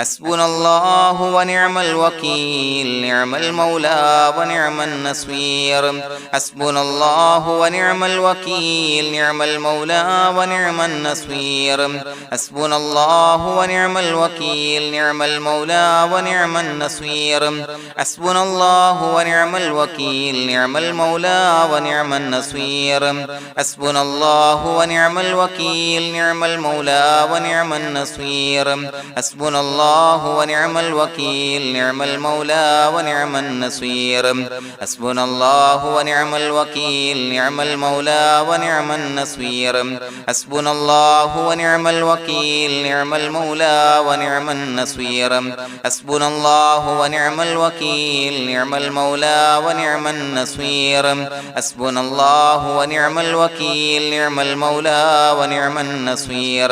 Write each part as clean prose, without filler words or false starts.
حسبنا الله ونعم الوكيل نعم المولى ونعم النصير حسبنا الله ونعم الوكيل نعم المولى ونعم النصير حسبنا الله ونعم الوكيل نعم المولى ونعم النصير حسبنا الله ونعم الوكيل نعم المولى ونعم النصير حسبنا الله ونعم الوكيل نعم المولى ونعم النصير حسبنا الله ونعم الوكيل نعم المولى ونعم النصير حسبنا الله ونعم الوكيل نعم المولى ونعم النصير حسبنا الله ونعم الوكيل نعم المولى ونعم النصير حسبنا الله ونعم الوكيل نعم المولى ونعم النصير حسبنا الله ونعم الوكيل نعم المولى ونعم النصير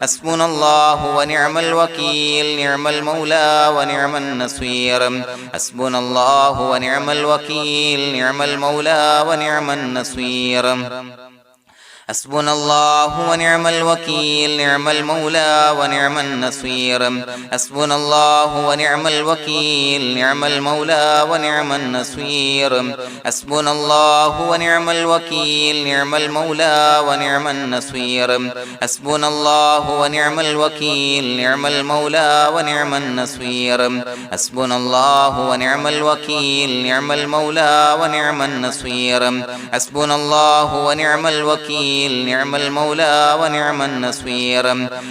حسبنا الله ونعم الوكيل نعم المولى ونعم النصير حسبنا الله ونعم الوكيل نعم المولى ونعم النصير حسبنا الله ونعم الوكيل نعم المولى ونعم النصير حسبنا الله ونعم الوكيل نعم المولى ونعم النصير حسبنا الله ونعم الوكيل نعم المولى ونعم النصير حسبنا الله ونعم الوكيل نعم المولى ونعم النصير حسبنا الله ونعم الوكيل نعم المولى ونعم النصير حسبنا الله ونعم الوكيل نعم المولى ونعم النصير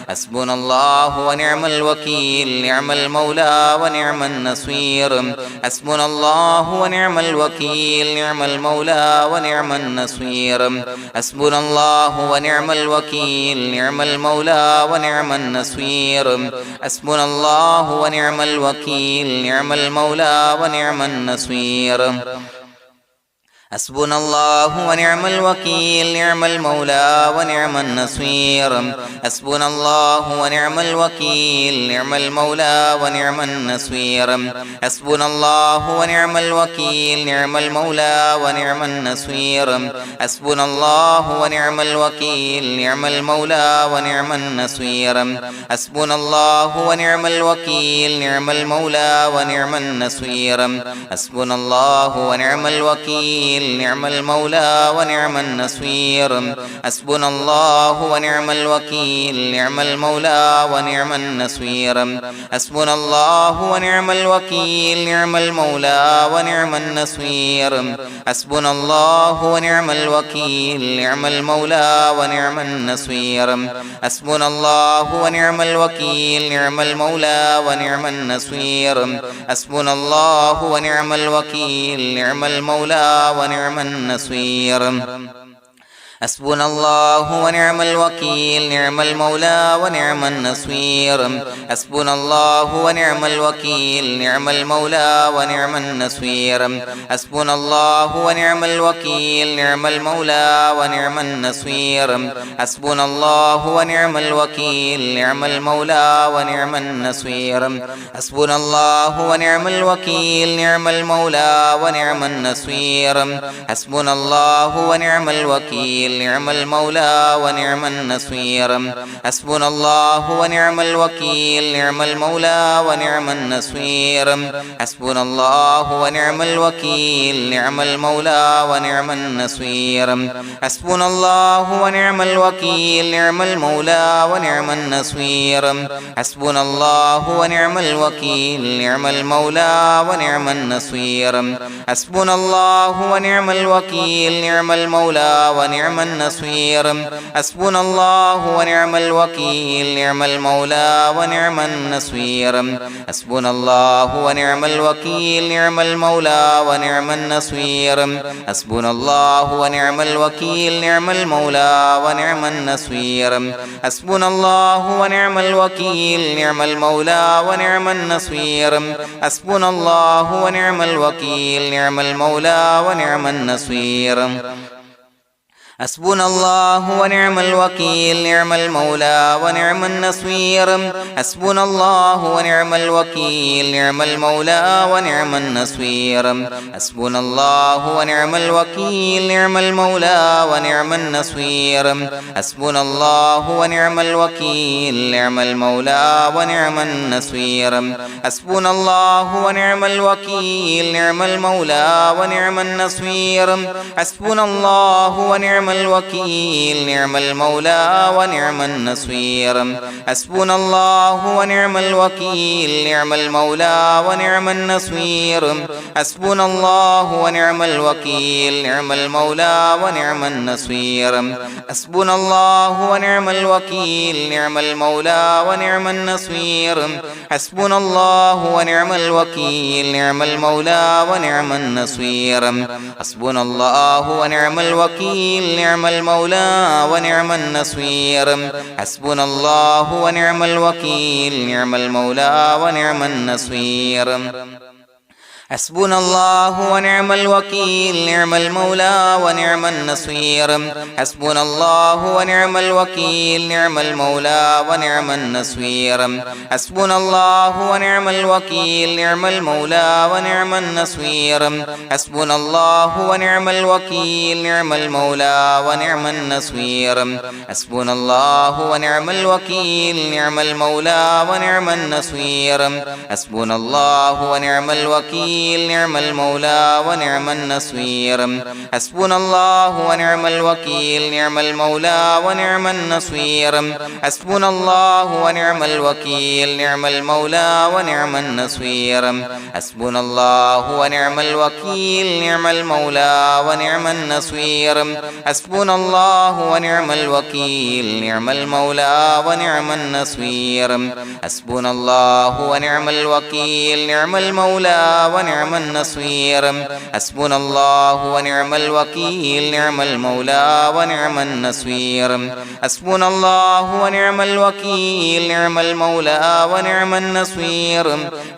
حسبنا الله ونعم الوكيل نعم المولى ونعم النصير حسبنا الله ونعم الوكيل نعم المولى ونعم النصير حسبنا الله ونعم الوكيل نعم المولى ونعم النصير حسبنا الله ونعم الوكيل نعم المولى ونعم النصير حسبنا الله ونعم الوكيل نعم المولى ونعم النصير حسبنا الله ونعم الوكيل نعم المولى ونعم النصير حسبنا الله ونعم الوكيل نعم المولى ونعم النصير حسبنا الله ونعم الوكيل نعم المولى ونعم النصير حسبنا الله ونعم الوكيل نعم المولى ونعم النصير حسبنا الله ونعم الوكيل نعم المولى ونعم النصير حسبنا الله ونعم الوكيل نعم المولى ونعم النصير حسبنا الله ونعم الوكيل نعم المولى ونعم النصير حسبنا الله ونعم الوكيل نعم المولى ونعم النصير حسبنا الله ونعم الوكيل نعم المولى ونعم النصير حسبنا الله ونعم الوكيل نعم المولى ونعم النصير حسبنا الله ونعم الوكيل نعم المولى ونعم النصير حسبنا الله ونعم الوكيل نعم المولى ونعم النصير حسبنا الله ونعم الوكيل نعم المولى ونعم النصير حسبنا الله ونعم الوكيل نعم المولى ونعم النصير حسبنا الله ونعم الوكيل نعم المولى ونعم النصير حسبنا الله ونعم الوكيل نعم المولى ونعم النصير حسبنا الله ونعم الوكيل نعم المولى ونعم النصير حسبنا الله ونعم الوكيل نعم المولى ونعم النصير حسبنا الله ونعم الوكيل نعم المولى ونعم النصير حسبنا الله ونعم الوكيل نعم المولى ونعم النصير حسبنا الله ونعم الوكيل نعم المولى ونعم النصير حسبنا الله ونعم الوكيل نعم المولى ونعم النصير حسبنا الله ونعم الوكيل نعم المولى ونعم النصير حسبنا الله ونعم الوكيل نعم المولى ونعم النصير حسبنا الله ونعم الوكيل نعم المولى ونعم النصير حسبنا الله ونعم الوكيل نعم المولى ونعم النصير حسبنا الله ونعم الوكيل نعم المولى ونعم النصير حسبنا الله ونعم الوكيل نعم المولى ونعم النصير حسبنا الله ونعم الوكيل نعم المولى ونعم النصير حسبنا الله ونعم الوكيل نعم المولى ونعم النصير حسبنا الله ونعم الوكيل نعم المولى ونعم النصير حسبنا الله ونعم الوكيل نعم المولى ونعم النصير حسبنا الله ونعم الوكيل نعم المولى ونعم النصير حسبنا الله ونعم الوكيل نعم المولى ونعم النصير حسبنا الله ونعم الوكيل نعم المولى ونعم النصير حسبنا الله ونعم الوكيل نعم المولى ونعم النصير حسبنا الله ونعم الوكيل نعم المولى ونعم النصير حسبنا الله ونعم الوكيل نعم المولى ونعم النصير حسبنا الله ونعم الوكيل نعم المولى ونعم النصير حسبنا الله ونعم الوكيل نعم المولى ونعم النصير حسبنا الله ونعم الوكيل نعم المولى ونعم النصير حسبنا الله ونعم الوكيل نعم المولى ونعم النصير حسبنا الله ونعم الوكيل نعم المولى ونعم النصير حسبنا الله ونعم الوكيل نعم المولى ونعم النصير حسبنا الله ونعم الوكيل نعم المولى ونعم النصير حسبنا الله ونعم الوكيل نعم المولى ونعم النصير حسبنا الله ونعم الوكيل نعم المولى ونعم النصير حسبنا الله ونعم الوكيل نعم المولى ونعم النصير حسبنا الله ونعم الوكيل نعم المولى ونعم النصير حسبنا الله ونعم الوكيل نعم المولى ونعم النصير حسبنا الله ونعم الوكيل نعم المولى ونعم النصير حسبنا الله ونعم الوكيل نعم المولى ونعم النصير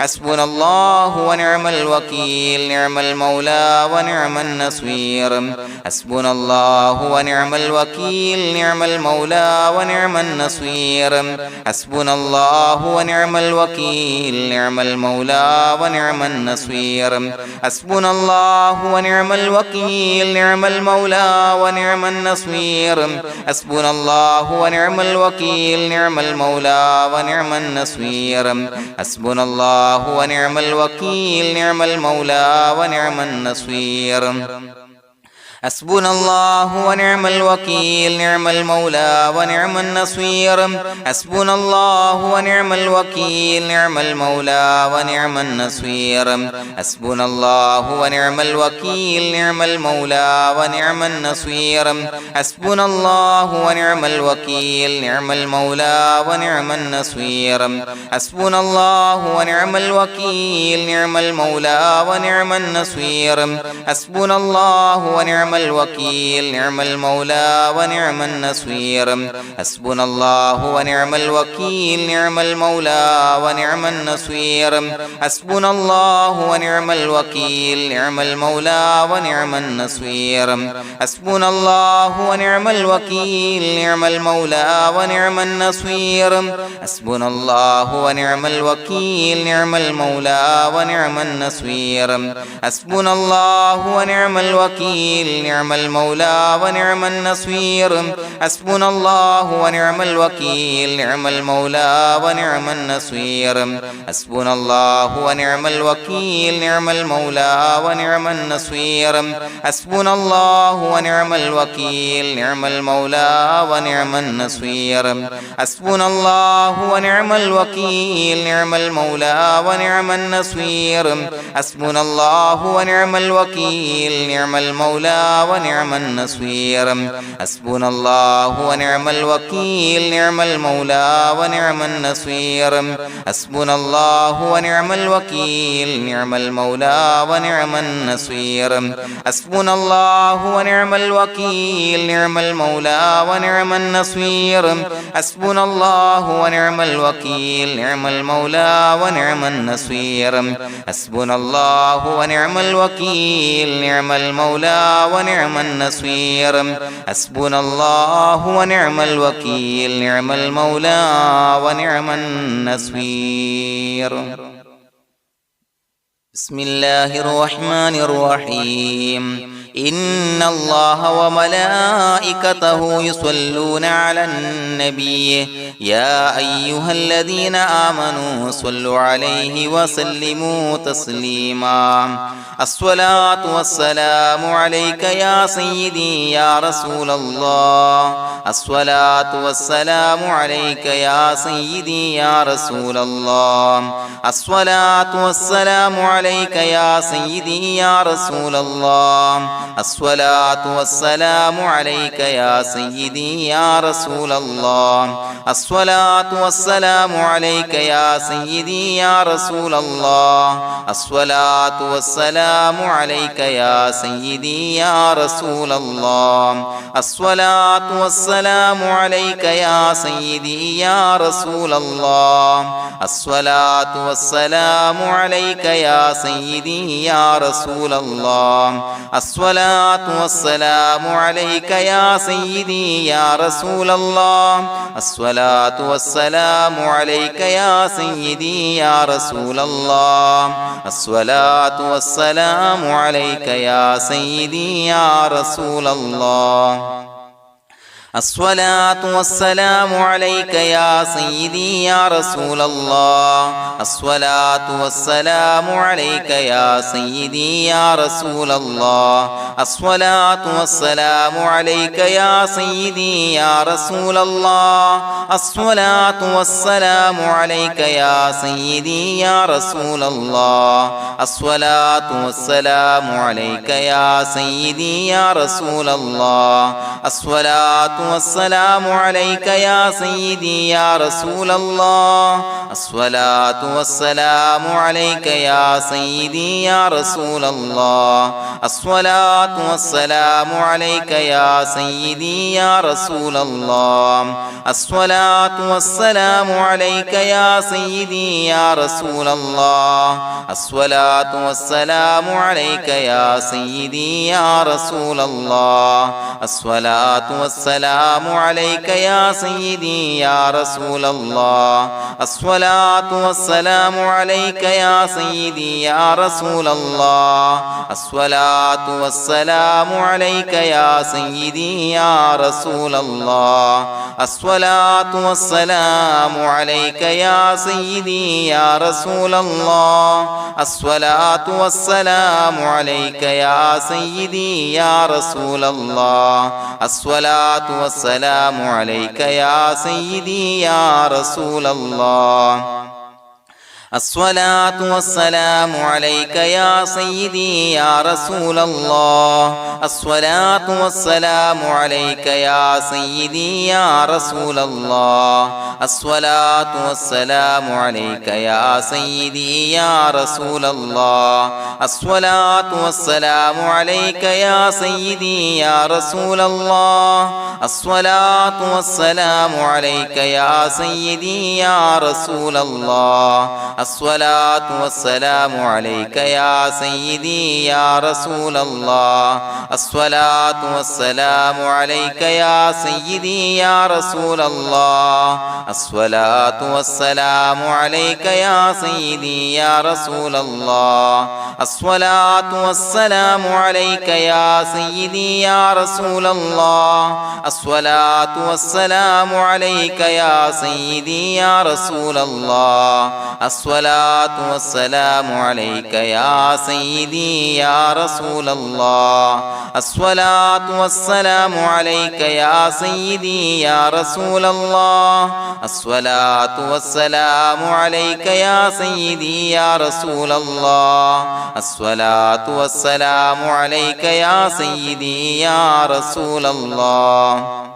حسبنا الله ونعم الوكيل نعم المولى ونعم النصير حسبنا الله ونعم الوكيل نعم المولى ونعم النصير حسبنا الله ونعم الوكيل نعم المولى ونعم النصير حسبنا الله ونعم الوكيل نعم المولى ونعم النصير حسبنا الله ونعم الوكيل نعم المولى ونعم النصير حسبنا الله ونعم الوكيل نعم المولى ونعم النصير حسبنا الله ونعم الوكيل نعم المولى ونعم النصير حسبنا الله ونعم الوكيل نعم المولى ونعم النصير حسبنا الله ونعم الوكيل نعم المولى ونعم النصير حسبنا الله ونعم الوكيل نعم المولى ونعم النصير حسبنا الله ونعم الوكيل نعم المولى ونعم النصير حسبنا الله ونعم الوكيل نعم المولى ونعم النصير حسبنا الله ونعم الوكيل نعم المولى ونعم النصير حسبنا الله ونعم الوكيل نعم المولى ونعم النصير حسبنا الله ونعم الوكيل نعم المولى ونعم النصير حسبنا الله ونعم الوكيل نعم المولى ونعم النصير حسبنا الله ونعم الوكيل نعم المولى ونعم النصير حسبنا الله ونعم الوكيل نعم المولى ونعم النصير حسبنا الله ونعم الوكيل نعم المولى ونعم النصير حسبنا الله ونعم الوكيل نعم المولى ونعم النصير حسبنا الله ونعم الوكيل نعم المولى ونعم النصير حسبنا الله ونعم الوكيل نعم المولى ونعم النصير حسبنا الله ونعم الوكيل نعم المولى ونعم النصير حسبنا الله ونعم الوكيل نعم المولى ونعم النصير حسبنا الله ونعم الوكيل نعم المولى ونعم النصير حسبنا الله ونعم الوكيل نعم المولى ونعم النصير حسبنا الله ونعم الوكيل نعم المولى ونعم النصير بسم الله الرحمن الرحيم إن الله وملائكته يصلون على النبي يا أيها الذين آمنوا صلوا عليه وسلموا تسليما الصلاة والسلام عليك يا سيدي يا رسول الله الصلاة والسلام عليك يا سيدي يا رسول الله الصلاة والسلام عليك يا سيدي يا رسول الله الصلاة والسلام عليك يا سيدي يا رسول الله الصلاة والسلام عليك يا سيدي يا رسول الله الصلاة والسلام عليك يا سيدي يا رسول الله الصلاة والسلام عليك يا سيدي يا رسول الله الصلاة والسلام عليك يا سيدي يا رسول الله الصلاة والسلام عليك يا سيدي يا رسول الله الصلاة والسلام عليك يا سيدي يا رسول الله الصلاة والسلام عليك يا سيدي يا رسول الله الصلاة والسلام عليك يا سيدي يا رسول الله الصلاة والسلام عليك يا سيدي يا رسول الله الصلاة والسلام عليك يا سيدي يا رسول الله الصلاة والسلام عليك يا سيدي يا رسول الله الصلاة والسلام عليك يا سيدي يا رسول الله الصلاة والسلام عليك يا سيدي يا رسول الله الصلاة والسلام عليك يا سيدي يا رسول الله الصلاة والسلام عليك يا سيدي يا رسول الله الصلاة والسلام عليك يا سيدي يا رسول الله الصلاة والسلام عليك يا سيدي يا رسول الله الصلاة والسلام عليك يا سيدي يا رسول الله الصلاة والسلام عليك يا سيدي يا رسول الله الصلاة والسلام عليك يا سيدي يا رسول الله الصلاة والسلام عليك يا سيدي يا رسول الله الصلاة والسلام عليك يا سيدي يا رسول الله الصلاة والسلام عليك يا سيدي يا رسول الله الصلاة والسلام عليك يا سيدي يا رسول الله الصلاة والسلام عليك يا سيدي يا رسول الله الصلاة والسلام عليك يا سيدي يا رسول الله الصلاة والسلام عليك يا سيدي يا رسول الله الصلاة والسلام عليك يا سيدي يا رسول الله الصلاة والسلام عليك يا سيدي يا رسول الله الصلاة والسلام عليك يا سيدي يا رسول الله الصلاة والسلام عليك يا سيدي يا رسول الله الصلاة والسلام عليك يا سيدي يا رسول الله الصلاة والسلام عليك يا سيدي يا رسول الله الصلاة والسلام عليك يا سيدي يا رسول الله الصلاة والسلام عليك يا سيدي يا رسول الله الصلاة والسلام عليك يا سيدي يا رسول الله الصلاة والسلام عليك يا سيدي يا رسول الله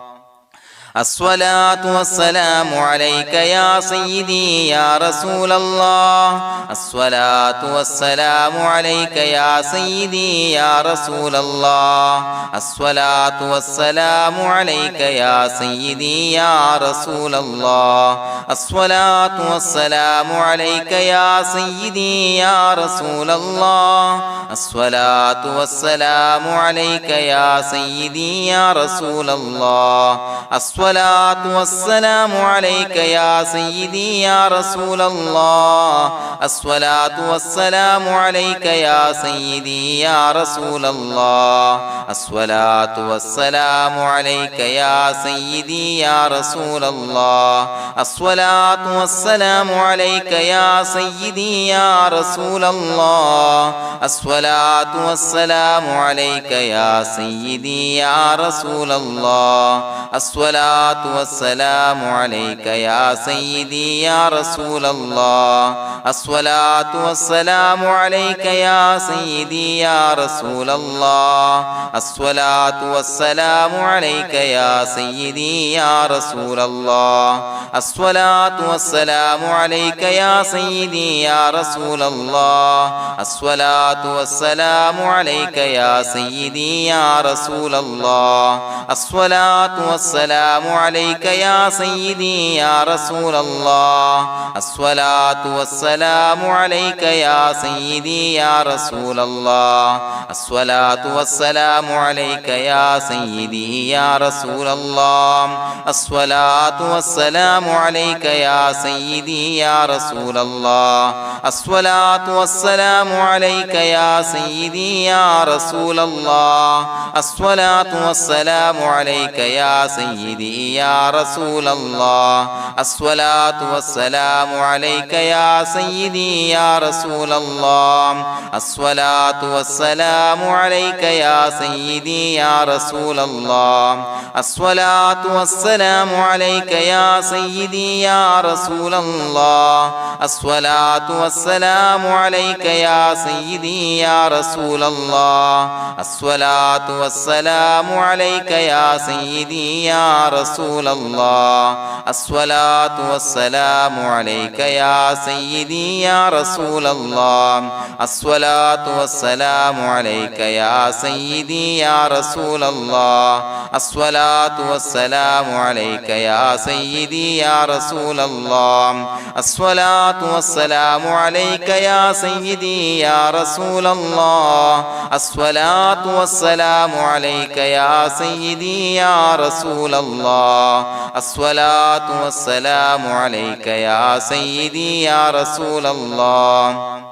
الصلاة والسلام عليك يا سيدي يا رسول الله الصلاة والسلام عليك يا سيدي يا رسول الله الصلاة والسلام عليك يا سيدي يا رسول الله الصلاة والسلام عليك يا سيدي يا رسول الله الصلاة والسلام عليك يا سيدي يا رسول الله الصلاة والسلام عليك يا سيدي يا رسول الله الصلاة والسلام عليك يا سيدي يا رسول الله الصلاة والسلام عليك يا سيدي يا رسول الله الصلاة والسلام عليك يا سيدي يا رسول الله الصلاة والسلام عليك يا سيدي يا رسول الله الصلاة والسلام عليك يا سيدي يا رسول الله الصلاة والسلام عليك يا سيدي يا رسول الله الصلاة والسلام عليك يا سيدي يا رسول الله الصلاة والسلام عليك يا سيدي يا رسول الله الصلاة والسلام عليك يا سيدي يا رسول الله الصلاة والسلام عليك يا سيدي يا رسول الله الصلاة والسلام عليك يا سيدي يا رسول الله الصلاة والسلام عليك يا سيدي يا رسول الله الصلاة والسلام عليك يا سيدي يا رسول الله الصلاة والسلام عليك يا سيدي يا رسول الله الصلاة والسلام عليك يا سيدي يا رسول الله الصلاة والسلام عليك يا سيدي يا رسول الله الصلاة والسلام عليك يا سيدي يا رسول الله الصلاة والسلام عليك يا سيدي يا رسول الله الصلاة والسلام عليك يا سيدي يا رسول الله الصلاة والسلام عليك يا سيدي يا رسول الله الصلاة والسلام عليك يا سيدي يا رسول الله الصلاة والسلام عليك يا سيدي يا رسول الله الصلاة والسلام عليك يا سيدي يا رسول الله الصلاة والسلام عليك يا سيدي يا رسول الله الصلاة والسلام عليك يا سيدي يا رسول الله الصلاة والسلام عليك يا سيدي يا رسول الله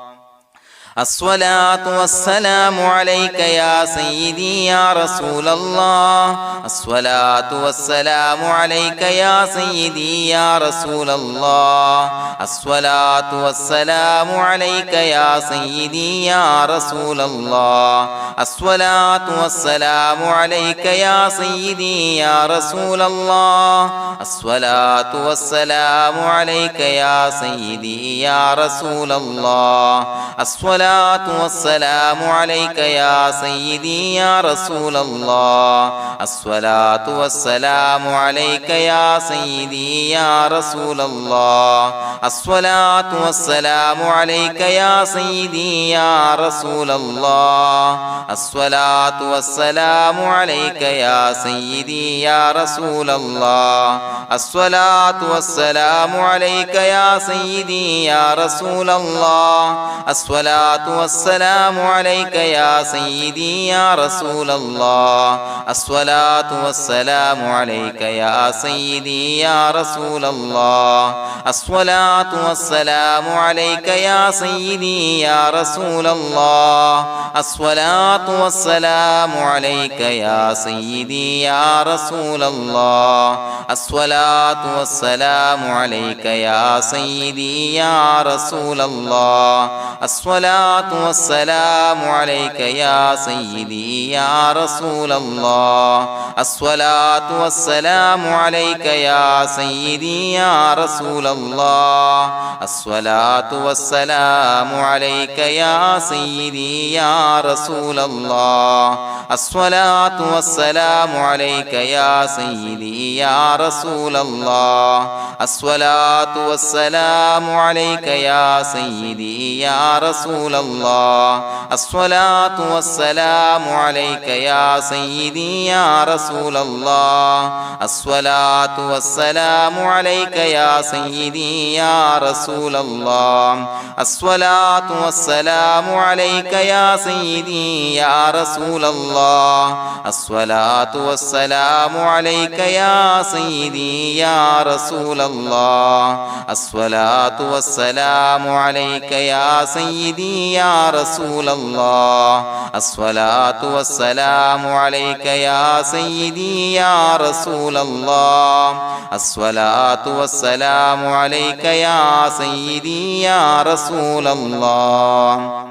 الصلاة والسلام عليك يا سيدي يا رسول الله الصلاة والسلام عليك يا سيدي يا رسول الله الصلاة والسلام عليك يا سيدي يا رسول الله الصلاة والسلام عليك يا سيدي يا رسول الله الصلاة والسلام عليك يا سيدي يا رسول الله الصلاة والسلام عليك يا سيدي يا رسول الله الصلاة والسلام عليك يا سيدي يا رسول الله الصلاة والسلام عليك يا سيدي يا رسول الله الصلاة والسلام عليك يا سيدي يا رسول الله الصلاة والسلام عليك يا سيدي يا رسول الله الصلاة والسلام عليك يا سيدي يا رسول الله الصلاة والسلام عليك يا سيدي يا رسول الله الصلاة والسلام عليك يا سيدي يا رسول الله الصلاة والسلام عليك يا سيدي يا رسول الله الصلاة والسلام عليك يا سيدي يا رسول الله الصلاة الصلاة والسلام عليك يا سيدي يا رسول الله الصلاة والسلام عليك يا سيدي يا رسول الله الصلاة والسلام عليك يا سيدي يا رسول الله الصلاة والسلام عليك يا سيدي يا رسول الله الصلاة والسلام عليك يا سيدي يا رسول الله الصلاة والسلام عليك يا سيدي يا رسول الله الصلاة والسلام عليك يا سيدي يا رسول الله الصلاة والسلام عليك يا سيدي يا رسول الله الصلاة والسلام عليك يا سيدي يا رسول الله الصلاة والسلام عليك يا سيدي يا رسول الله الصلاة والسلام عليك يا سيدي يا رسول الله الصلاة والسلام عليك يا سيدي يا رسول الله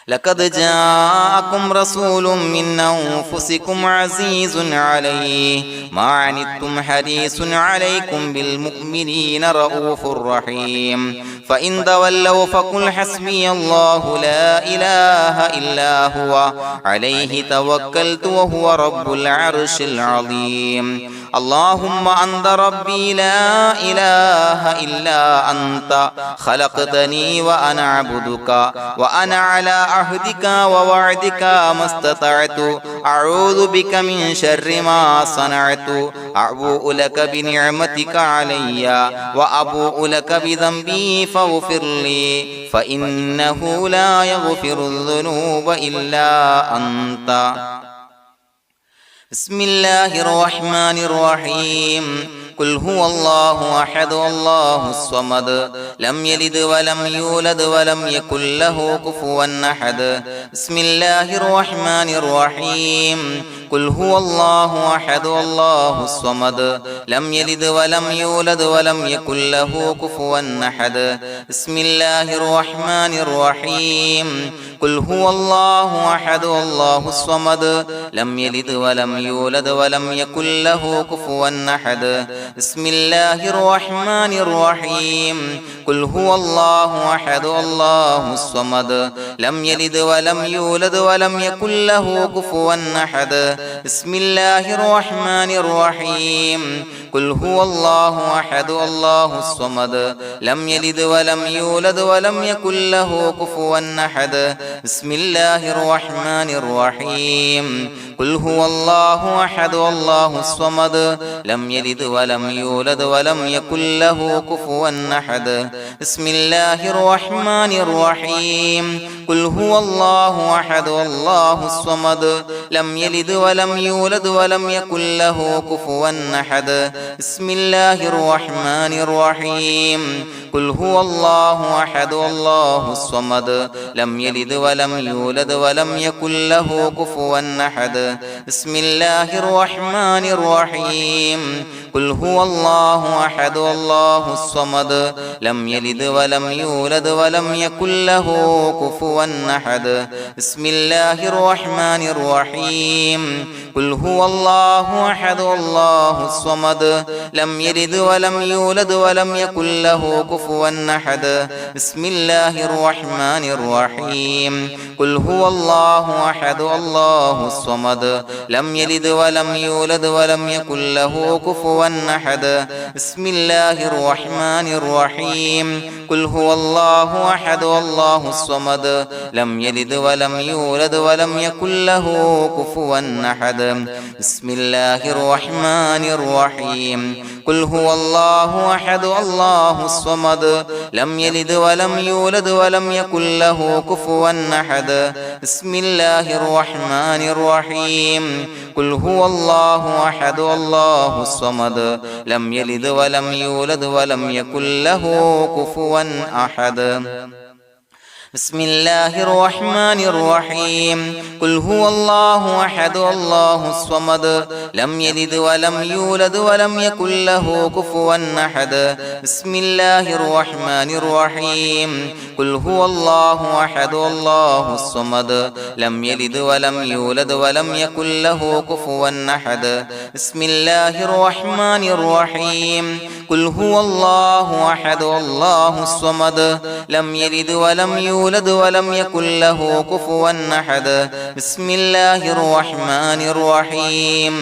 لقد جاءكم رسول من أنفسكم عزيز عليه ما عنتم حريص عليكم بالمؤمنين رؤوف رحيم فإن تولوا فقل حسبي الله لا إله إلا هو عليه توكلت وهو رب العرش العظيم اللهم أنت ربي لا إله إلا أنت خلقتني وأنا عبدك وأنا على عهدك ووعدك ما استطعت أعوذ بك من شر ما صنعت أبوء لك بنعمتك علي وأبوء لك بذنبي فاغفر لي فإنه لا يغفر الذنوب إلا أنت بسم الله الرحمن الرحيم قل هو الله أحد الله الصمد لم يلد ولم يولد ولم يكن له كفوا أحد بسم الله الرحمن الرحيم قل هو الله أحد الله الصمد لم يلد ولم يولد ولم يكن له كفوا أحد بسم الله الرحمن الرحيم قل هو الله أحد الله الصمد لم يلد ولم يولد ولم يكن له كفوا أحد بسم الله الرحمن الرحيم قل هو الله أحد الله الصمد لم يلد ولم يولد ولم يكن له كفوا أحد بسم الله الرحمن الرحيم قل هو الله أحد الله الصمد لم يلد ولم يولد ولم يكن له كفوا أحد بسم الله الرحمن الرحيم قل هو الله أحد الله الصمد لم يلد ولم يولد ولم يكن له كفوا أحد بسم الله الرحمن الرحيم قل هو الله أحد الله الصمد لم يلد ولم يولد ولم يكن له كفوا أحد بسم الله الرحمن الرحيم قل هو الله أحد الله الصمد لم يلد ولم يولد ولم يكن له كفوا أحد بسم الله الرحمن الرحيم قل هو الله أحد الله الصمد لم يلد ولم يولد ولم يكن له كفوا أحد بسم الله الرحمن الرحيم قل هو الله أحد الله الصمد لم يلد ولم يولد ولم يكن له كفوا أحد بسم الله الرحمن الرحيم قل هو الله أحد الله الصمد لم يلد ولم يولد ولم يكن له كفوا أحد بسم الله الرحمن الرحيم قل هو الله أحد الله الصمد لم يلد ولم يولد ولم يكن له كفوا أحد بسم الله الرحمن الرحيم قل هو الله أحد الله الصمد لم يلد ولم يولد ولم يكن له كفوا أحد بسم الله الرحمن الرحيم قل هو الله أحد الله الصمد لم يلد ولم يولد ولم يكن له كفوا أحد بسم الله الرحمن الرحيم قل هو الله أحد الله الصمد لم يلد ولم يولد ولم يكن له كفوا أحد بسم الله الرحمن الرحيم قل هو الله أحد الله الصمد لم يلد ولم يولد ولم يكن له كفوا أحد بسم الله الرحمن الرحيم قل هو الله أحد الله الصمد لم يلد ولم يولد ولم يكن له كفوا أحد بسم الله الرحمن الرحيم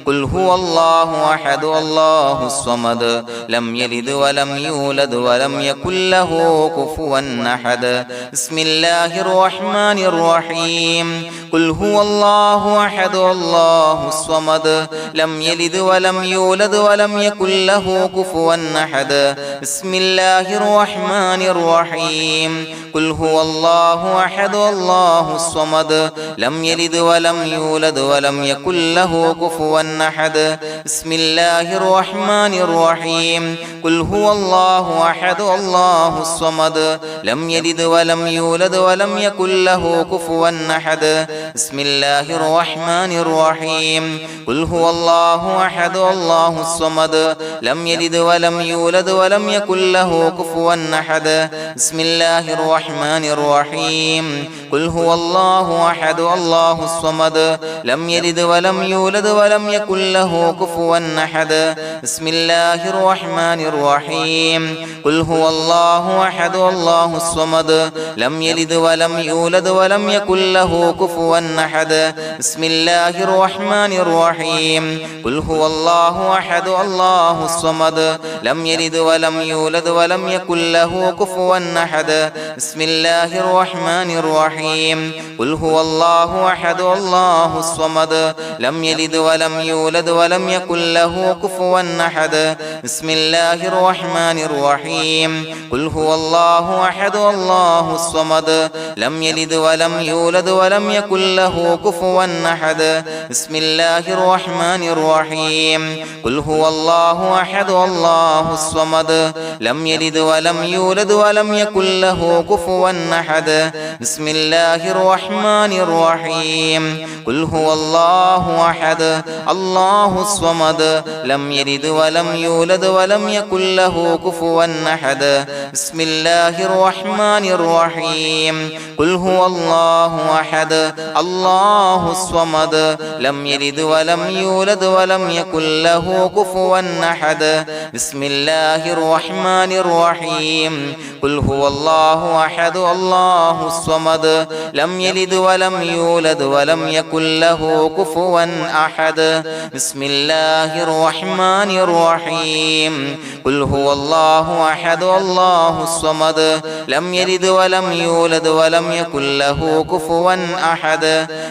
قل هو الله أحد الله الصمد لم يلد ولم يولد ولم يكن له كفوا أحد بسم الله الرحمن الرحيم قل هو الله أحد الله الصمد لم يلد ولم يولد ولم يكن له كفوا أحد بسم الله الرحمن الرحيم قل هو الله أحد الله الصمد لم يلد ولم يولد ولم يكن له كفوا أحد بسم الله الرحمن الرحيم قل هو الله أحد الله الصمد لم يلد ولم يولد ولم يكن له كفوا أحد بسم الله الرحمن الرحيم قل هو الله أحد الله الصمد لم يلد ولم يولد ولم يكن له كفوا أحد بسم الله الرحمن الرحيم قل هو الله أحد الله الصمد لم يلد ولم يولد ولم يكن له كفوا أحد بسم الله الرحمن الرحيم قل هو الله أحد الله الصمد لم يلد ولم يولد ولم يكن له كفوا أحد بسم الله الرحمن الرحيم قل هو الله أحد الله الصمد لم يلد ولم يولد ولم يكن له كفوا أحد بسم الله الرحمن الرحيم قل هو الله أحد الله الصمد لم يلد ولم يولد ولم يكن له كفوا أحد بسم الله الرحمن الرحيم قل هو الله أحد الله الصمد لم يلد ولم يولد ولم يكن له كفوا أحد بسم الله الرحمن الرحيم قل هو الله أحد الله الصمد لم يلد ولم يولد ولم يكن له كفوا أحد بسم الله الرحمن الرحيم قل هو الله أحد الله الصمد لم يلد ولم يولد ولم يكن له كفوا أحد بسم الله الرحمن الرحيم قل هو الله أحد الله الصمد لم يلد ولم يولد ولم يكن له كفوا أحد بسم الله الرحمن الرحيم قل هو الله أحد الله الصمد لم يلد ولم يولد ولم يكن له كفوا أحد بسم الله الرحمن الرحيم قل هو الله أحد الله الصمد لم يلد ولم يولد ولم يكن له كفوا أحد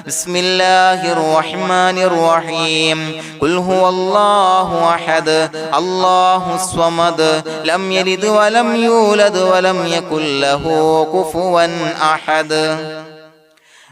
بسم الله الرحمن الرحيم قل هو الله أحد الله الصمد لم يلد ولم يولد ولم يكن له كفوا أحد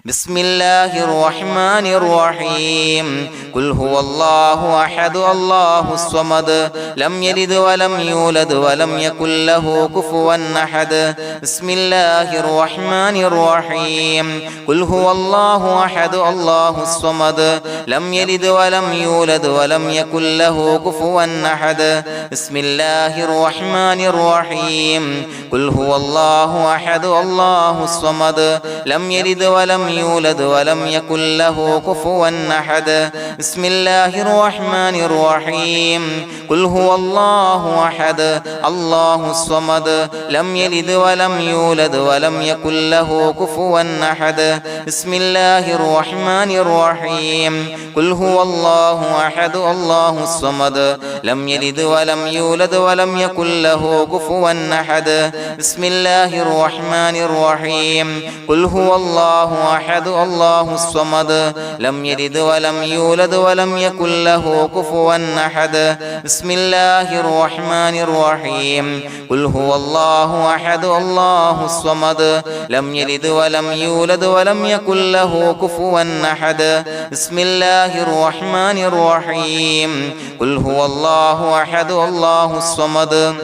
بسم الله الرحمن الرحيم قل هو الله أحد الله الصمد لم يلد ولم يولد ولم يكن له كفوا أحد بسم الله الرحمن الرحيم قل هو الله أحد الله الصمد لم يلد ولم يولد ولم يكن له كفوا أحد بسم الله الرحمن الرحيم قل هو الله أحد الله الصمد لم يلد ولم يولد ولم يكن له كفوا أحد بسم الله الرحمن الرحيم قل هو الله أحد الله الصمد لم يلد ولم يولد ولم يكن له كفوا أحد بسم الله الرحمن الرحيم قل هو الله أحد الله الصمد لم يلد ولم يولد ولم يكن له كفوا أحد بسم الله الرحمن الرحيم قل هو الله أحد الله الصمد لم يلد ولم يولد ولم يكن له كفوا أحد بسم الله الرحمن الرحيم قل هو الله أحد الله الصمد لم يلد ولم يولد ولم يكن له كفوا أحد بسم الله الرحمن الرحيم قل هو الله أحد الله الصمد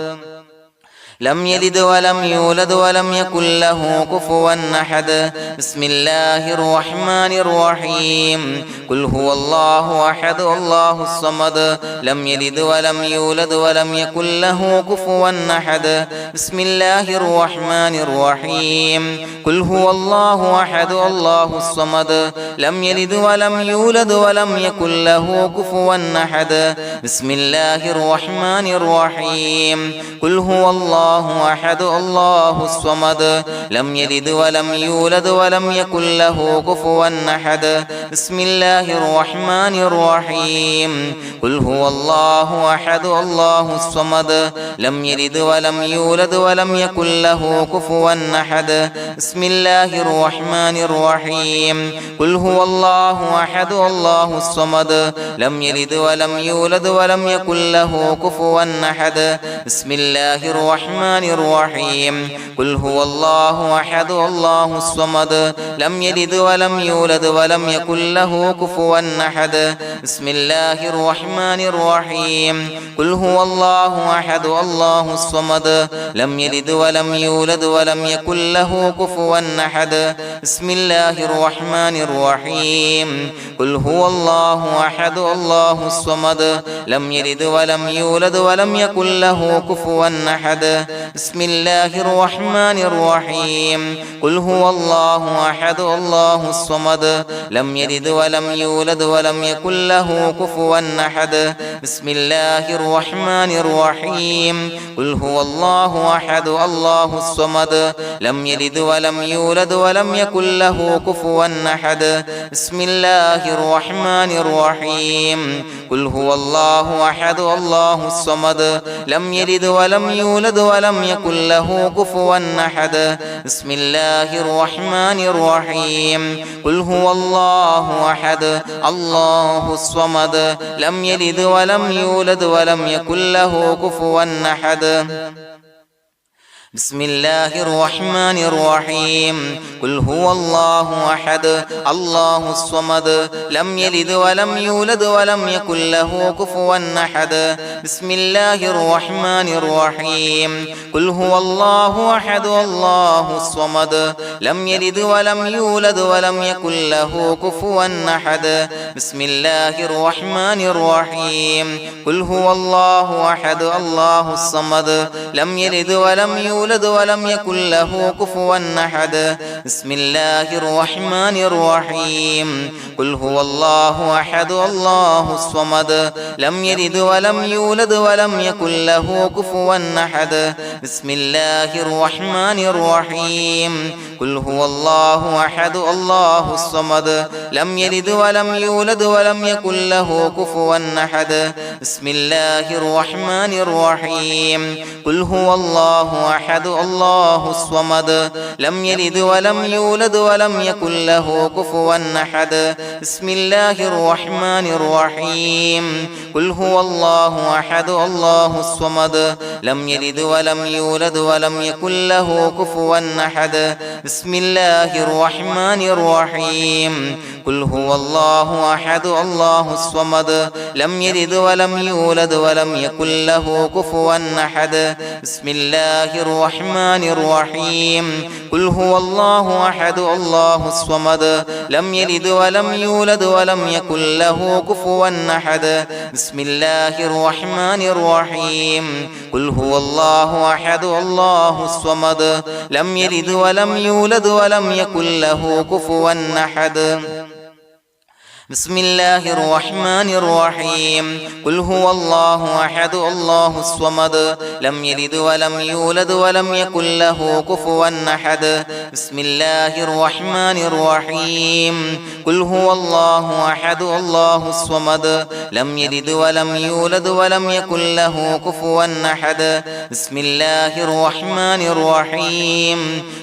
لم يلد ولم يولد ولم يكن له كفوا أحد. بسم الله الرحمن الرحيم. قل هو الله أحد الله الصمد لم يلد ولم يولد ولم يكن له كفوا أحد. بسم الله الرحمن الرحيم. قل هو الله أحد الله الصمد لم يلد ولم يولد ولم يكن له كفوا أحد. بسم الله الرحمن الرحيم. قل هو الله أحد الله الصمد لم يلد ولم يولد ولم يكن له كفوا أحد. بسم الله الرحمن الرحيم. قل هو الله أحد الله الصمد لم يلد ولم يولد ولم يكن له كفوا أحد. بسم الله الرحمن الرحيم. قل هو الله أحد الله الصمد لم يلد ولم يولد ولم يكن له كفوا أحد. بسم الله الرحمن الرحيم. قل هو الله أحد الله الصمد لم يلد ولم يولد ولم يكن له كفوا أحد. بسم الله الرحمن الرحيم. قل هو الله أحد الله الصمد لم يلد ولم يولد ولم يكن له كفوا أحد. بسم الله الرحمن الرحيم. قل هو الله أحد الله الصمد لم يلد ولم يولد ولم يكن له كفوا أحد. بسم الله الرحمن الرحيم. قل هو الله أحد الله الصمد لم يلد ولم يولد ولم يكن له كفوا أحد. بسم الله الرحمن الرحيم. قل هو الله أحد الله الصمد لم يلد ولم يولد ولم يكن له كفوا أحد. بسم الله الرحمن الرحيم. قل هو الله أحد الله الصمد لم يلد ولم يولد ولم يكن له كفوا أحد. بسم الله الرحمن الرحيم. قل هو الله أحد الله الصمد لم يلد ولم يولد ولم يكن له كفوا أحد. بسم الله الرحمن الرحيم. قل هو الله أحد الله الصمد لم يلد ولم يولد ولم يكن له كفوا أحد. بسم الله الرحمن الرحيم. قل هو الله أحد الله الصمد لم يلد ولم يولد ولم يكن له كفوا أحد. بسم الله الرحمن الرحيم. قل هو الله أحد الله الصمد لم يلد ولم يولد ولم يكن له كفوا أحد. بسم الله الرحمن الرحيم. قل هو الله أحد الله الصمد لم يلد ولم يولد ولم يكن له كفوا أحد. بسم الله الرحمن الرحيم. قل هو الله أحد الله الصمد لم يلد ولم يولد ولم يكن له كفوا أحد. بسم الله الرحمن الرحيم. قل هو الله أحد الله الصمد لم يلد ولم يولد ولم يكن له كفوا أحد. بسم الله الرحمن الرحيم. قل هو الله أحد الله الصمد لم يلد ولم يولد ولم يكن له كفوا أحد. بسم الله الرحمن الرحيم. قل هو الله أحد الله الصمد لم يلد ولم يولد ولم يكن له كفوا أحد. بسم الله الرحمن الرحيم. قل هو الله أحد الله الصمد لم يلد ولم يولد ولم يكن له كفوا أحد. بسم الله الرحمن الرحيم. قل هو الله أحد الله الصمد لم يلد ولم يولد ولم يكن له كفوا أحد. بسم الله الرحمن الرحيم. قل هو الله أحد الله الصمد لم يلد ولم يولد ولم يكن له كفوا أحد. بسم الله الرحمن الرحيم. قل هو الله أحد الله الصمد لم يلد ولم يولد ولم يكن له كفوا أحد. بسم الله الرحمن الرحيم.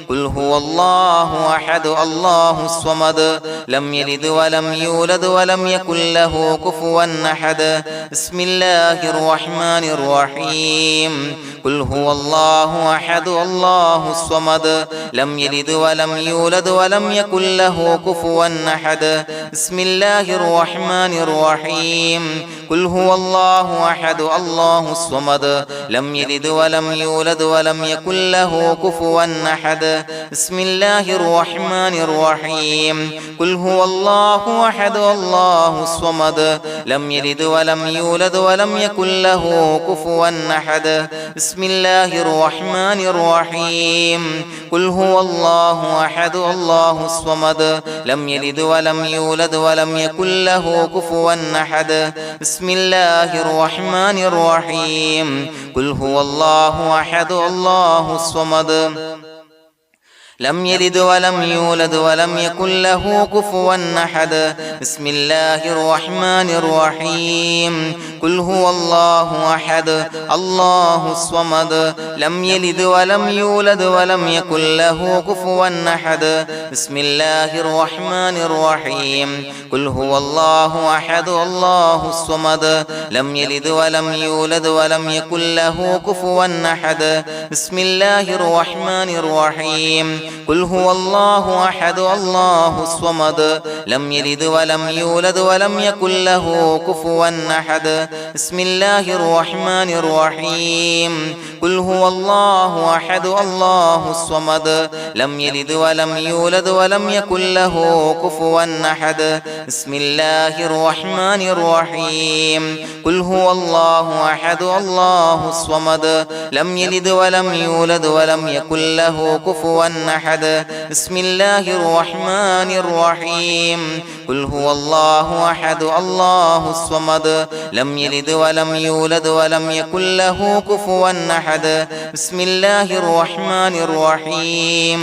قل هو الله أحد الله الصمد لم يلد ولم يولد يولد ولم يكن له كفوا أحد بسم الله الرحمن الرحيم قل هو الله أحد الله الصمد لم يلد ولم يولد ولم يكن له كفوا أحد بسم الله الرحمن الرحيم قل هو الله أحد الله الصمد لم يلد ولم يولد ولم يكن له كفوا أحد بسم الله الرحمن الرحيم قل هو الله أحد الله الصمد لم يلد ولم يولد ولم يكن له كفوا أحد بسم الله الرحمن الرحيم قل هو الله أحد الله الصمد لم يلد ولم يولد ولم يكن له كفوا أحد بسم الله الرحمن الرحيم قل هو الله أحد الله الصمد لم يلد ولم يولد ولم يكن له كفوا أحد بسم الله الرحمن الرحيم قل هو الله أحد الله الصمد لم يلد ولم يولد ولم يكن له كفوا أحد بسم الله الرحمن الرحيم قل هو الله أحد الله الصمد لم يلد ولم يولد ولم يكن له كفوا أحد بسم الله الرحمن الرحيم قل هو الله أحد الله الصمد لم يلد ولم يولد ولم يكن له كفوا أحد بسم الله الرحمن الرحيم قل هو الله أحد الله الصمد لم يلد ولم يولد ولم يكن له كفوا أحد بسم الله الرحمن الرحيم قل هو الله أحد الله الصمد لم يلد ولم يولد ولم يكن له كفوا أحد بسم الله الرحمن الرحيم قل هو الله أحد الله الصمد لم يلد ولم يولد ولم يكن له كفوا أحد بسم الله الرحمن الرحيم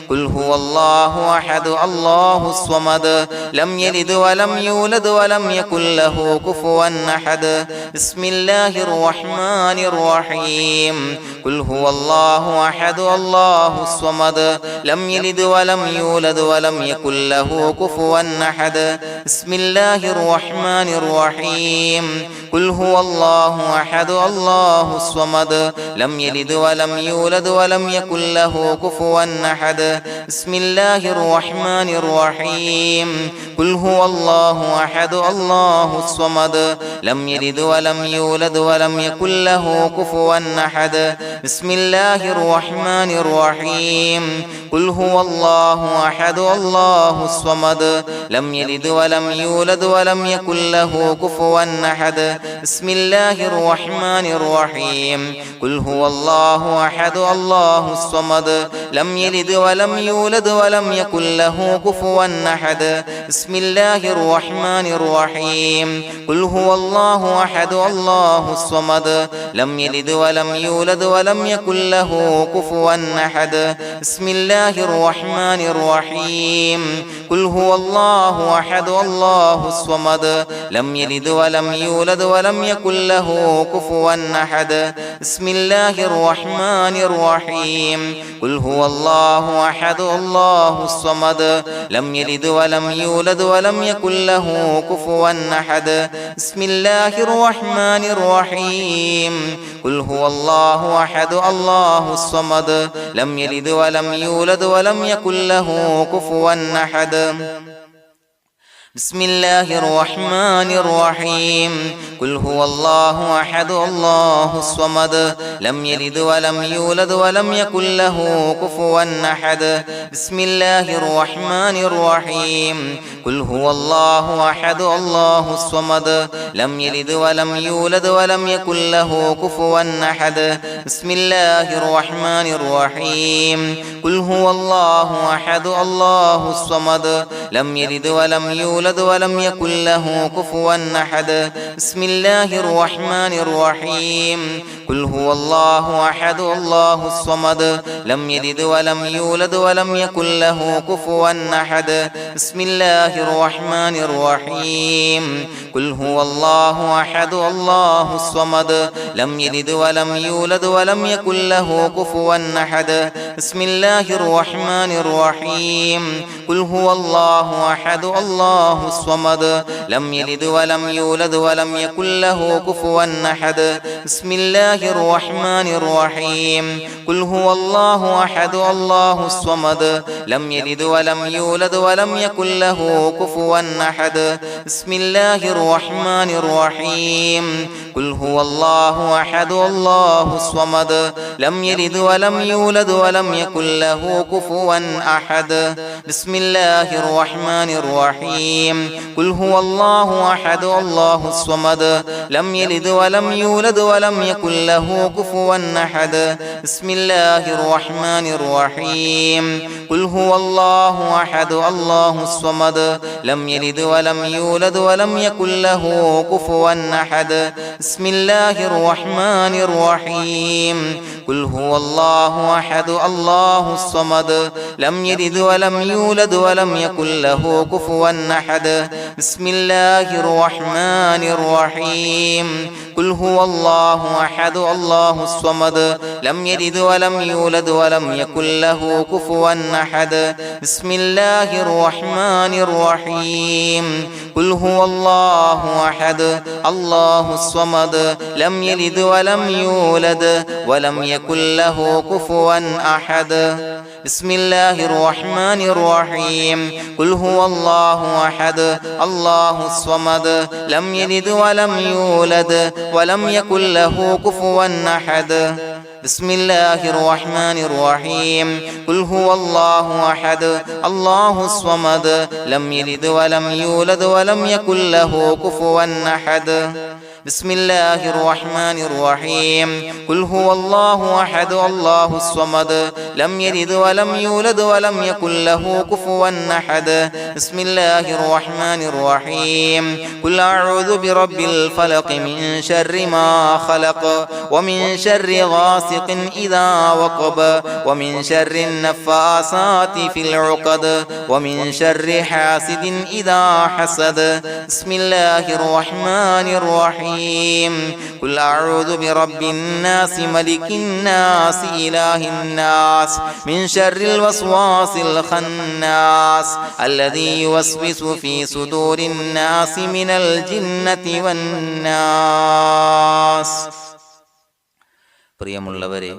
قل هو الله أحد الله الصمد لم يلد ولم يولد ولم يكن له كفوا أحد بسم الله الرحمن الرحيم قل هو الله أحد الله الصمد لم يلد ولم يولد ولم يكن له كفوا أحد بسم الله الرحمن الرحيم قل هو الله أحد الله الصمد لم يلد ولم يولد ولم يكن له كفوا أحد بسم الله الرحمن الرحيم قل هو الله أحد الله الصمد لم يلد ولم يولد ولم يكن له كفوا أحد بسم الله الرحمن الرحيم قل هو الله أحد الله الصمد لم يلد ولم يولد ولم يكن له كفوا أحد بسم الله الرحمن الرحيم قل هو الله أحد الله الصمد لم يلد ولم يولد ولم يكن له كفوا أحد بسم الله الرحمن الرحيم قل هو الله أحد الله الصمد لم يلد ولم يولد ولم يكن له كفوا أحد بسم الله الرحمن الرحيم قل هو الله أحد الله الصمد لم يلد ولم يولد ولم يكن له كفوا أحد بسم الله الرحمن الرحيم قل هو الله أحد الله الصمد لم يلد ولم يولد ولم يكن له كفوا أحد بسم الله الرحمن الرحيم قل هو الله أحد الله الصمد لم يلد ولم يولد ولم يكن له كفوا أحد بسم الله الرحمن الرحيم قل هو الله أحد الله الصمد لم يلد ولم يولد ولم يكن له كفوا أحد بسم الله الرحمن الرحيم قل هو الله أحد الله الصمد لم يلد ولم يولد ولم يكن له كفوا أحد بسم الله الرحمن الرحيم قل هو الله أحد الله الصمد لم يلد ولم يولد ولم يكن له كفوا أحد بسم الله الرحمن الرحيم قل هو الله أحد الله الصمد لم يلد ولم يولد ولم يكن له كفوا أحد بسم الله الرحمن الرحيم قل هو الله أحد الله الصمد لم يلد ولم يولد ولم يكن له كفوا أحد بسم الله الرحمن الرحيم قل هو الله الله أحد الله الصمد لم يلد ولم يولد ولم يكن له كفوا أحد بسم الله الرحمن الرحيم قل هو الله أحد الله الصمد لم يلد ولم يولد ولم يكن له كفوا أحد بسم الله الرحمن الرحيم قل هو الله أحد الله الصمد لم يلد ولم يولد ولم يكن له كفوا أحد بسم الله الرحمن الرحيم قل هو الله أحد الله الصمد لم يلد ولم يولد ولم يكن له كفوا أحد بسم الله الرحمن الرحيم قل هو الله أحد الله الصمد لم يلد ولم يولد ولم يكن له كفوا أحد بسم الله الرحمن الرحيم قل هو الله أحد الله الصمد لم يلد ولم يولد ولم يكن له كفوا أحد بسم الله الرحمن الرحيم قل هو الله أحد الله الصمد لم يلد ولم يولد ولم يكن له كفوا أحد بسم الله الرحمن الرحيم قل هو الله أحد الله الصمد لم يلد ولم يولد ولم يكن له كفوا أحد بسم الله الرحمن الرحيم قل هو الله أحد الله الصمد لم يلد ولم يولد ولم يكن له كفوا أحد بسم الله الرحمن الرحيم قل هو الله أحد الله الصمد لم يلد ولم يولد ولم يكن له كفوا أحد بسم الله الرحمن الرحيم قل هو الله أحد الله الصمد لم يلد ولم يولد ولم يكن له كفوا أحد بسم الله الرحمن الرحيم قل أعوذ برب الفلق من شر ما خلق ومن شر غاسق إذا وقب ومن شر النفاثات في العقد ومن شر حاسد إذا حسد بسم الله الرحمن الرحيم قل أعوذ برب الناس ملك الناس إله الناس من شر الوسواس الخناس الذي يوسوس في صدور الناس من الجنة والناس. പ്രിയമുള്ളവരെ,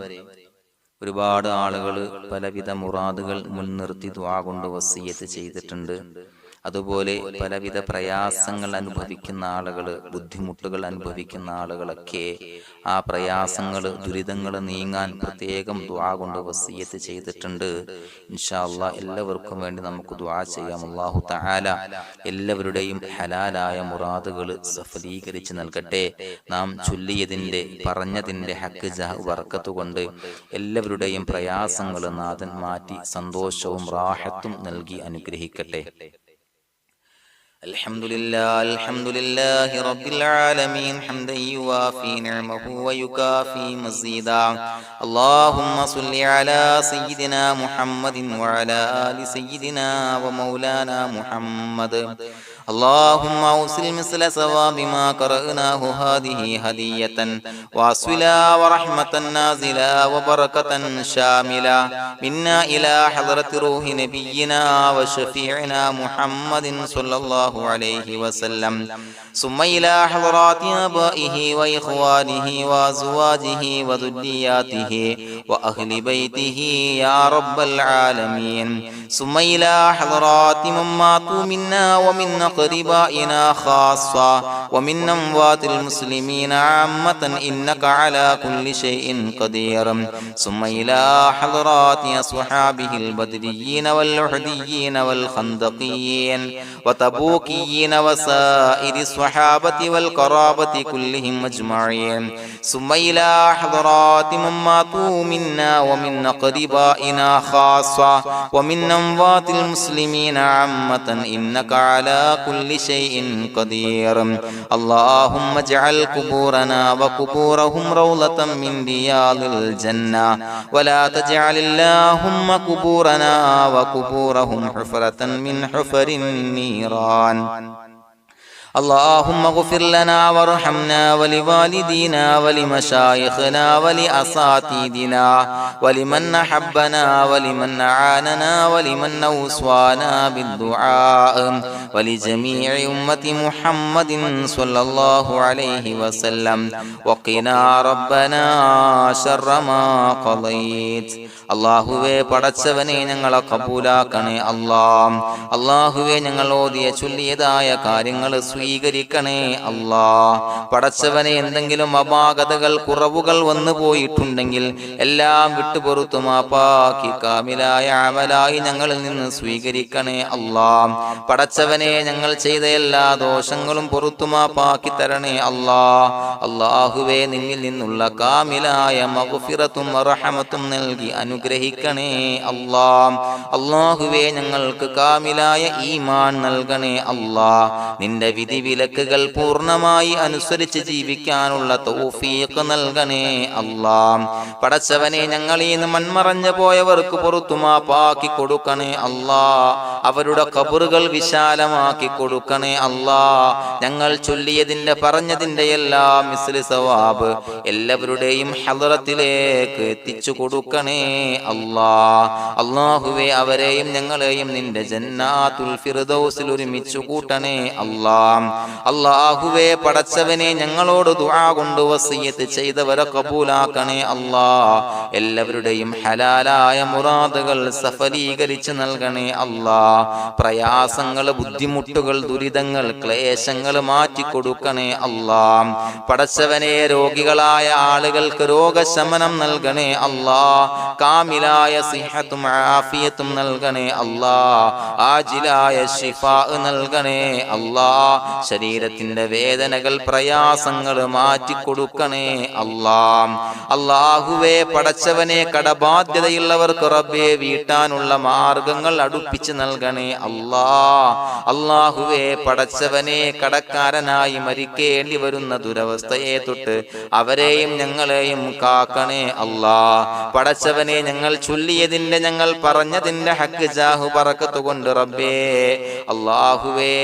ഒരുപാട് ആളുകൾ പലവിധ മുറാദുകൾ മുൻനിർത്തി ദുആ കൊണ്ട് വസിയ്യത്ത് ചെയ്തിട്ടുണ്ട്. അതുപോലെ പലവിധ പ്രയാസങ്ങൾ അനുഭവിക്കുന്ന ആളുകൾ, ബുദ്ധിമുട്ടുകൾ അനുഭവിക്കുന്ന ആളുകളൊക്കെ ആ പ്രയാസങ്ങൾ, ദുരിതങ്ങൾ നീങ്ങാൻ പ്രത്യേകം ദുആ കൊണ്ട് വസിയ്യത്ത് ചെയ്തിട്ടുണ്ട്. ഇൻഷാ അല്ലാഹ് എല്ലാവർക്കും വേണ്ടി നമുക്ക് ദുആ ചെയ്യാം. അല്ലാഹു തആല എല്ലാവരുടെയും ഹലാലായ മുറാദുകൾ സഫലീകരിച്ച് നൽകട്ടെ. നാം ചൊല്ലിയതിൻ്റെ, പറഞ്ഞതിൻ്റെ ഹക്ക് ജാഹ് ബർക്കത്ത് കൊണ്ട് എല്ലാവരുടെയും പ്രയാസങ്ങൾ നാഥൻ മാറ്റി സന്തോഷവും റാഹത്തും നൽകി അനുഗ്രഹിക്കട്ടെ. الحمد لله رب العالمين حمدا يوافي نعمه ويكافي مزيدا. اللهم صل على سيدنا محمد وعلى آل سيدنا ومولانا محمد. اللهم أوصل مثل ثواب ما قرأناه هذه هدية واصلا ورحمة نازلا وبركة شاملة منا إلى حضرة روح نبينا وشفيعنا محمد صلى الله عليه وسلم، ثم إلى حضرات آبائه وإخوانه وأزواجه وذرياته وأهل بيته يا رب العالمين، ثم إلى حضرات من ماتوا منا ومن أقربائنا خاصة ومن أموات المسلمين عامة إنك على كل شيء قدير، ثم إلى حضرات أصحابه البدريين والأحديين والخندقيين وتبوكيين وسائر الصحابة والقرابة كلهم أجمعين، ثم إلى حضرات من ماتوا منا ومن أقربائنا خاصة ومن أموات المسلمين عامة إنك على كل شيء قدير. اللهم اجعل قبورنا وقبورهم روضة من رياض الجنة، ولا تجعل اللهم قبورنا وقبورهم حفرة من حفر النيران. اللهم اغفر لنا وارحمنا ولوالدينا ولمشايخنا ولأساتذتنا ولمن أحبنا ولمن أعاننا ولمن أوصانا بالدعاء ولجميع أمة محمد صلى الله عليه وسلم وقنا ربنا شر ما قضيت. അള്ളാഹുവേ പടച്ചവനെ ഞങ്ങളെ കബൂലാക്കണേ അല്ലാഹ്. അള്ളാഹുവേ ഞങ്ങൾ ഓതിയ ചൊല്ലിയതായ കാര്യങ്ങൾ സ്വീകരിക്കണേ അല്ലാഹ്. പടച്ചവനെ എന്തെങ്കിലും അപാകതകൾ കുറവുകൾ വന്നു പോയിട്ടുണ്ടെങ്കിൽ എല്ലാം വിട്ടുപുറത്തു മാപ്പാക്കി കാമിലായ അമലായി ഞങ്ങളിൽ നിന്ന് സ്വീകരിക്കണേ അല്ലാഹ്. പടച്ചവനെ ഞങ്ങൾ ചെയ്ത എല്ലാ ദോഷങ്ങളും പുറത്തു മാപ്പാക്കി തരണേ അല്ലാഹ്. അള്ളാഹുവേ നിന്നിൽ നിന്നുള്ള കാമിലായ മഗ്ഫിറത്തും റഹമത്തും നൽകി അനുഗ്രഹിക്കണേ അല്ലാഹ്. അല്ലാഹുവേ ഞങ്ങൾക്ക് കാമിലായ ഈമാൻ നൽകണേ അല്ലാഹ്. നിന്റെ വിധി വിലക്കുകൾ പൂർണ്ണമായി അനുസരിച്ച് ജീവിക്കാനുള്ള തൗഫീഖ് നൽകണേ അല്ലാഹ്. പടച്ചവനെ ഞങ്ങളിൽ നിന്ന് മൺമറഞ്ഞു പോയവർക്ക് പുറത്തു മാപ്പാക്കി കൊടുക്കണേ അല്ലാഹ്. അവരുടെ ഖബറുകൾ വിശാലമാക്കി കൊടുക്കണേ അല്ലാഹ്. ഞങ്ങൾ ചൊല്ലിയതിന്റെ പറഞ്ഞതിന്റെ എല്ലാം മിസ്ലി സവാബ് എല്ലാവരുടെയും ഹളറത്തിലേക്ക് എത്തിച്ചു കൊടുക്കണേ അല്ലാഹ്. അല്ലാഹുവേ അവരെയും ഞങ്ങളെയും നിന്റെ ജന്നാത്തുൽ ഫിർദൗസിൽ ഒരുമിച്ചു കൂട്ടണേ അല്ലാഹ്. അല്ലാഹുവേ പടച്ചവനെ ഞങ്ങളോട് ദുആ കൊണ്ട് വസിയത്ത് ചെയ്തവരെ കബൂലാക്കണേ അല്ലാഹ്. എല്ലാവരുടെയും ഹലാലായ മുറാദുകൾ സഫലീകരിച്ച് നൽകണേ അല്ലാഹ്. പ്രയാസങ്ങൾ, ബുദ്ധിമുട്ടുകൾ, ദുരിതങ്ങൾ, ക്ലേശങ്ങൾ മാറ്റിക്കൊടുക്കണേ അല്ലാഹ്. പടച്ചവനെ രോഗികളായ ആളുകൾക്ക് രോഗശമനം നൽകണേ അല്ലാഹ്. കാമിലായ സിഹത്തും ആഫിയത്തും നൽകണേ അല്ലാഹ്. ആജിലായ ശിഫാ നൽകണേ അല്ലാഹ്. ശരീരത്തിന്റെ വേദനകൾ, പ്രയാസങ്ങൾ മാറ്റിക്കൊടുക്കണേ അല്ലാഹ്. അല്ലാഹുവേ പടച്ചവനെ കടബാധ്യതയുള്ളവർക്ക് റബ്ബേ വീട്ടാനുള്ള മാർഗങ്ങൾ അടുപ്പിച്ച് നൽകണേ അല്ലാഹ്. അല്ലാഹുവേ പടച്ചവനെ കടക്കാരനായി മരിക്കേണ്ടി വരുന്ന ദുരവസ്ഥയെ തൊട്ട് അവരെയും ഞങ്ങളെയും കാക്കണേ അല്ലാഹ്. പടച്ചവനെ ഞങ്ങൾ ചൊല്ലിയതിന്റെ, ഞങ്ങൾ പറഞ്ഞതിന്റെ ഹക്ക് ജാഹു ബറക്കത്ത് കൊണ്ട് റബ്ബേ അല്ലാഹുവേ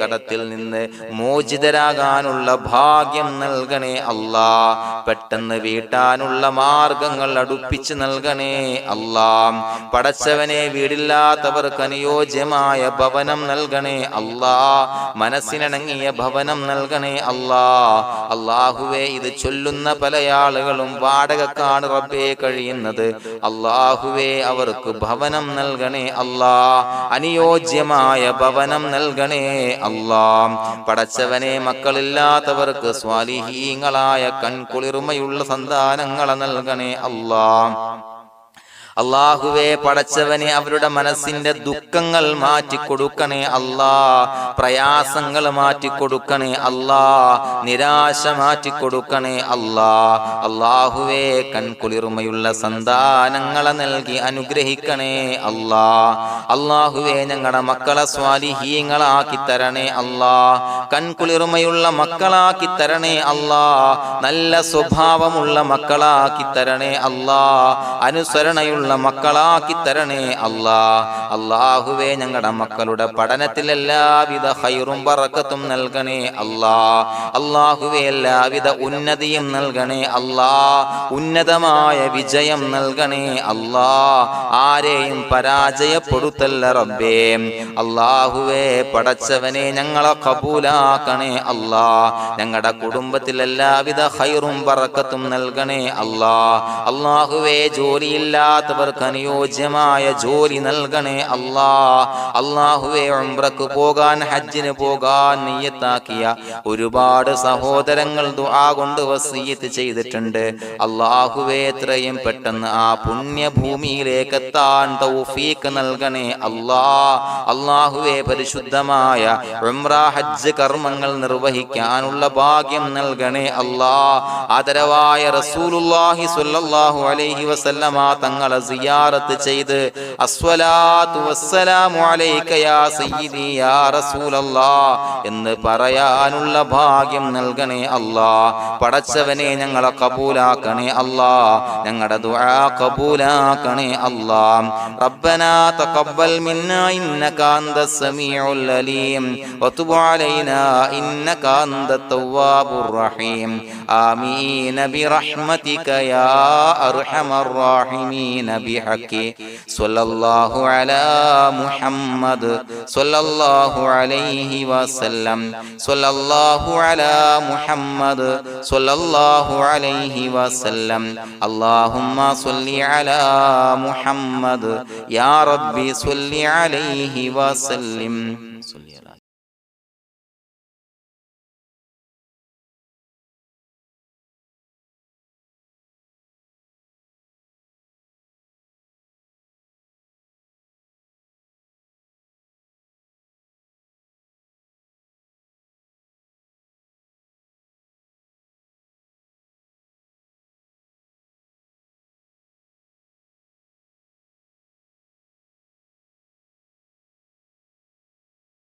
കടത്തിൽ നിന്ന് മോചിതരാകാനുള്ള ഭാഗ്യം നൽകണേ അല്ലാഹ്. പെട്ടെന്ന് വീട്ടാനുള്ള മാർഗങ്ങൾ അടുപ്പിച്ച് നൽകണേ അല്ലാഹ്. പടച്ചവനെ വീടില്ലാത്തവർക്ക് അനുയോജ്യമായ ഭവനം നൽകണേ അല്ലാഹ്. മനസ്സിനിണങ്ങിയ ഭവനം നൽകണേ അല്ലാഹ്. അല്ലാഹുവേ ഇത് ചൊല്ലുന്ന പല ആളുകളും വാടകക്കാണ് റബ്ബേ കഴിയുന്നത്. അല്ലാഹുവേ അവർക്ക് ഭവനം നൽകണേ അല്ലാഹ്. അനുയോജ്യമായ ഭവനം നൽകണേ അല്ലാഹ്. പടച്ചവനെ മക്കളില്ലാത്തവർക്ക് സ്വാലിഹീങ്ങളായ കൺകുളിർമയുള്ള സന്താനങ്ങളെ നൽകണേ അല്ലാഹ്. അല്ലാഹുവേ പടച്ചവനെ അവരുടെ മനസ്സിന്റെ ദുഃഖങ്ങൾ മാറ്റിക്കൊടുക്കണേ അല്ലാഹ്. പ്രയാസങ്ങൾ മാറ്റിക്കൊടുക്കണേ അല്ലാഹ്. നിരാശ മാറ്റിക്കൊടുക്കണേ അല്ലാഹ്. അല്ലാഹുവേ കൺകുളിർമയുള്ള സന്താനങ്ങളെ നൽകി അനുഗ്രഹിക്കണേ അല്ലാഹ്. അല്ലാഹുവേ ഞങ്ങളുടെ മക്കളെ സ്വാലിഹീങ്ങളാക്കി തരണേ അല്ലാഹ്. കൺകുളിർമയുള്ള മക്കളാക്കി തരണേ അല്ലാഹ്. നല്ല സ്വഭാവമുള്ള മക്കളാക്കി തരണേ അല്ലാഹ്. അനുസരണയുള്ള മക്കളാക്കി തരണേ അല്ലാഹ്. അല്ലാഹുവേ ഞങ്ങളുടെ മക്കളുടെ പഠനത്തിൽ എല്ലാവിധ ഖൈറും ബറക്കത്തും നൽകണേ അല്ലാഹ്. അല്ലാഹുവേ എല്ലാവിധ ഉന്നതിയും നൽകണേ അല്ലാഹ്. ഉന്നതമായ വിജയം നൽകണേ അല്ലാഹ്. ആരെയും പരാജയപ്പെടുത്തല്ല റബ്ബേ. അല്ലാഹുവേ പടച്ചവനെ ഞങ്ങളെ കബൂലാക്കണേ അല്ലാഹ്. ഞങ്ങളുടെ കുടുംബത്തിൽ എല്ലാവിധ ഖൈറും ബറക്കത്തും നൽകണേ അല്ലാഹ്. അല്ലാഹുവേ ജോലിയില്ലാത്ത അനുയോജ്യമായ ജോലി നൽകണേ അല്ലാഹ്. അല്ലാഹുവേ ഉംറക്ക് പോകാൻ, ഹജ്ജിന് പോകാൻ നിയ്യത്താക്കിയ ഒരുപാട് സഹോദരങ്ങൾ ദുആ കൊണ്ട് വസിയത്ത് ചെയ്തിട്ടുണ്ട്. അല്ലാഹുവേ എത്രയും പെട്ടെന്ന് ആ പുണ്യഭൂമിയിലേക്ക് എത്താൻ തൗഫീഖ് നൽകണേ അല്ലാഹ്. അല്ലാഹുവേ പരിശുദ്ധമായ ഉംറ ഹജ്ജ് കർമ്മങ്ങൾ നിർവഹിക്കാനുള്ള ഭാഗ്യം നൽകണേ അല്ലാഹ്. ആദരവായ റസൂലുള്ളാഹി സ്വല്ലല്ലാഹു അലൈഹി വസല്ലമ തങ്ങളെ സിയാറത്ത് ചെയ്ത് അസ്സലാത്തു വസ്സലാമു അലൈക യാ സയ്യിദി യാ റസൂലല്ലാഹ് എന്ന് പറയാനുള്ള ഭാഗ്യം നൽകണേ അല്ലാ. പടച്ചവനെ ഞങ്ങളെ കബൂലാക്കണേ അല്ലാ, ഞങ്ങളുടെ ദുആ കബൂലാക്കണേ അല്ലാ. റബ്ബനാ തഖബ്ബൽ മിന്നാ ഇന്നക അന്തസ് സമീഉൽ അലീം വതുബ് അലൈനാ ഇന്നക അന്തത് തവ്വാബുർ റഹീം. ആമീൻ ബിറഹ്മതിക യാ അർഹമർ റഹീമീൻ ബിഹഖി സ്വല്ലല്ലാഹു അലാ മുഹമ്മദ് സ്വല്ലല്ലാഹു അലൈഹി വസല്ലം സ്വല്ലല്ലാഹു അലാ മുഹമ്മദ് സ്വല്ലല്ലാഹു അലൈഹി വസല്ലം. അല്ലാഹുമ്മ സ്വല്ലി അലാ മുഹമ്മദ് യാ റബ്ബി സ്വല്ലി അലൈഹി വസല്ലം.